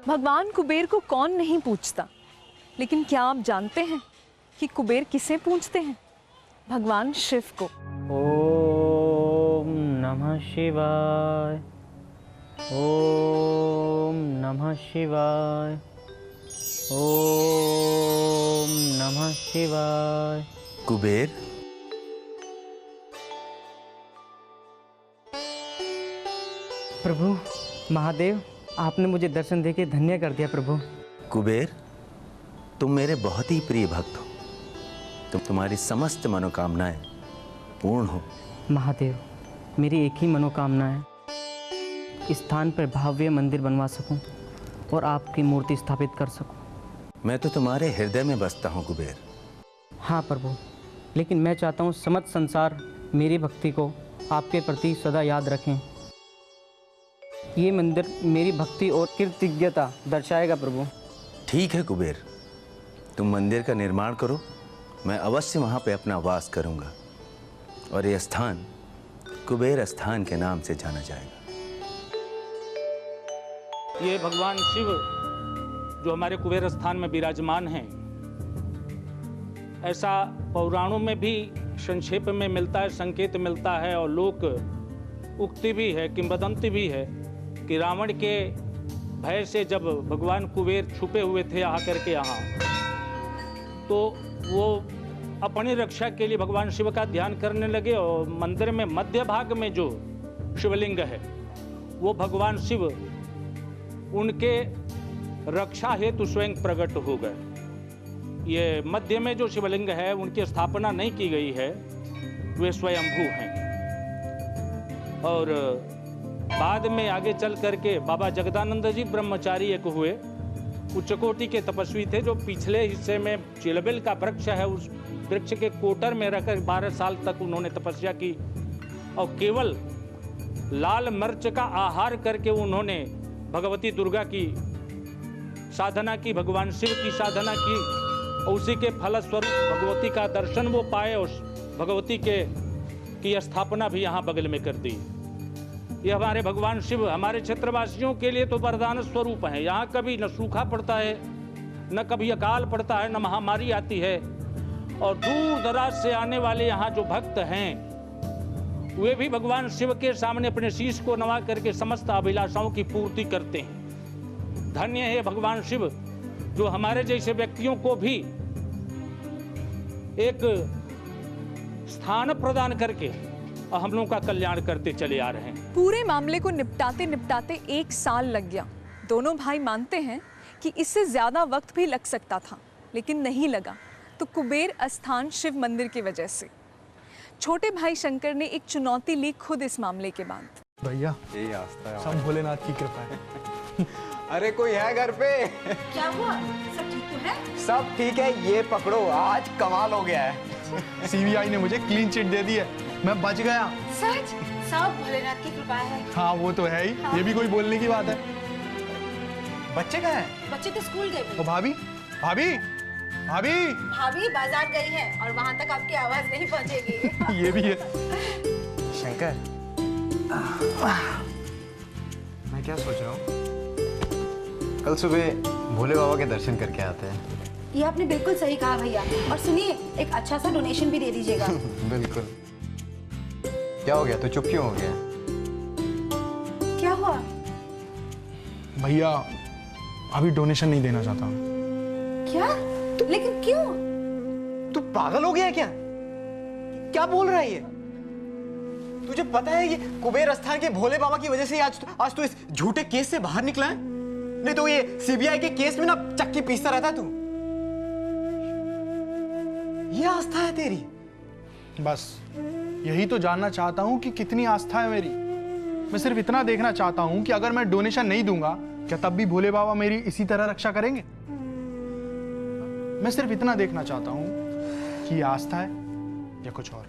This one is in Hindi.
भगवान कुबेर को कौन नहीं पूछता, लेकिन क्या आप जानते हैं कि कुबेर किसे पूछते हैं? भगवान शिव को। ओम नमः शिवाय, ओम नमः शिवाय, ओम नमः शिवाय। कुबेर, प्रभु महादेव, आपने मुझे दर्शन देके धन्य कर दिया प्रभु। कुबेर, तुम मेरे बहुत ही प्रिय भक्त हो। तुम्हारी समस्त मनोकामनाएं पूर्ण हो। महादेव, मेरी एक ही मनोकामना है, इस स्थान पर भव्य मंदिर बनवा सकूं और आपकी मूर्ति स्थापित कर सकूं। मैं तो तुम्हारे हृदय में बसता हूँ कुबेर। हाँ प्रभु, लेकिन मैं चाहता हूँ समस्त संसार मेरी भक्ति को आपके प्रति सदा याद रखें। ये मंदिर मेरी भक्ति और कृतज्ञता दर्शाएगा प्रभु। ठीक है कुबेर, तुम मंदिर का निर्माण करो, मैं अवश्य वहाँ पे अपना वास करूँगा और ये स्थान कुबेर स्थान के नाम से जाना जाएगा। ये भगवान शिव जो हमारे कुबेर स्थान में विराजमान हैं, ऐसा पुराणों में भी संक्षेप में मिलता है, संकेत मिलता है और लोक उक्ति भी है, किंवदंती भी है कि रावण के भय से जब भगवान कुबेर छुपे हुए थे आकर के यहाँ, तो वो अपनी रक्षा के लिए भगवान शिव का ध्यान करने लगे और मंदिर में मध्य भाग में जो शिवलिंग है वो भगवान शिव उनके रक्षा हेतु स्वयं प्रकट हो गए। ये मध्य में जो शिवलिंग है उनकी स्थापना नहीं की गई है, वे स्वयंभू हैं। और बाद में आगे चल करके बाबा जगदानंद जी ब्रह्मचारी एक हुए, उच्च कोटि के तपस्वी थे, जो पिछले हिस्से में चिलबिल का वृक्ष है उस वृक्ष के कोटर में रहकर 12 साल तक उन्होंने तपस्या की और केवल लाल मिर्च का आहार करके उन्होंने भगवती दुर्गा की साधना की, भगवान शिव की साधना की और उसी के फलस्वरूप भगवती का दर्शन वो पाए और भगवती की स्थापना भी यहाँ बगल में कर दी। ये हमारे भगवान शिव हमारे क्षेत्रवासियों के लिए तो वरदान स्वरूप हैं। यहाँ कभी न सूखा पड़ता है, न कभी अकाल पड़ता है, न महामारी आती है और दूर दराज से आने वाले यहाँ जो भक्त हैं वे भी भगवान शिव के सामने अपने शीश को नवा करके समस्त अभिलाषाओं की पूर्ति करते हैं। धन्य है भगवान शिव जो हमारे जैसे व्यक्तियों को भी एक स्थान प्रदान करके हम लोगों का कल्याण करते चले आ रहे हैं। पूरे मामले को निपटाते निपटाते 1 साल लग गया। दोनों भाई मानते हैं कि इससे ज्यादा वक्त भी लग सकता था, लेकिन नहीं लगा, तो कुबेर स्थान शिव मंदिर की वजह से। छोटे भाई शंकर ने एक चुनौती ली खुद इस मामले के बाद। भैया, यही आस्था है, सब भोलेनाथ की कृपा है। अरे कोई है घर पे? क्या हुआ? सब ठीक तो है? सब ठीक है, ये पकड़ो, आज कमाल हो गया है। सीबीआई ने मुझे क्लीन चिट दे दी है, मैं बच गया। सच? सब भोलेनाथ की कृपा है। हाँ वो तो है ही, हाँ। ये भी कोई बोलने की बात है। बच्चे कहाँ हैं? बच्चे तो स्कूल गए। तो भाभी, भाभी, भाभी, भाभी बाजार गई है और वहाँ तक आपकी आवाज नहीं पहुँचेगी। ये भी है। शंकर, मैं क्या सोच रहा हूँ, कल सुबह भोले बाबा के दर्शन करके आते हैं। ये आपने बिल्कुल सही कहा भैया। और सुनिए, एक अच्छा सा डोनेशन भी दे दीजिएगा। बिल्कुल। क्या हो गया, तो चुप क्यों हो गया? क्या हुआ? भैया अभी डोनेशन नहीं देना चाहता। क्या? लेकिन क्यों? तू पागल हो गया क्या? क्या बोल रहा है ये? तुझे पता है ये कुबेर स्थान के भोले बाबा की वजह से आज तू इस झूठे केस से बाहर निकला है? नहीं तो ये सीबीआई के केस में ना चक्की पीसता रहता तू। ये आस्था है तेरी? बस यही तो जानना चाहता हूँ कि कितनी आस्था है मेरी। मैं सिर्फ इतना देखना चाहता हूँ कि अगर मैं डोनेशन नहीं दूंगा क्या तब भी भोले बाबा मेरी इसी तरह रक्षा करेंगे? मैं सिर्फ इतना देखना चाहता हूँ कि ये आस्था है या कुछ और।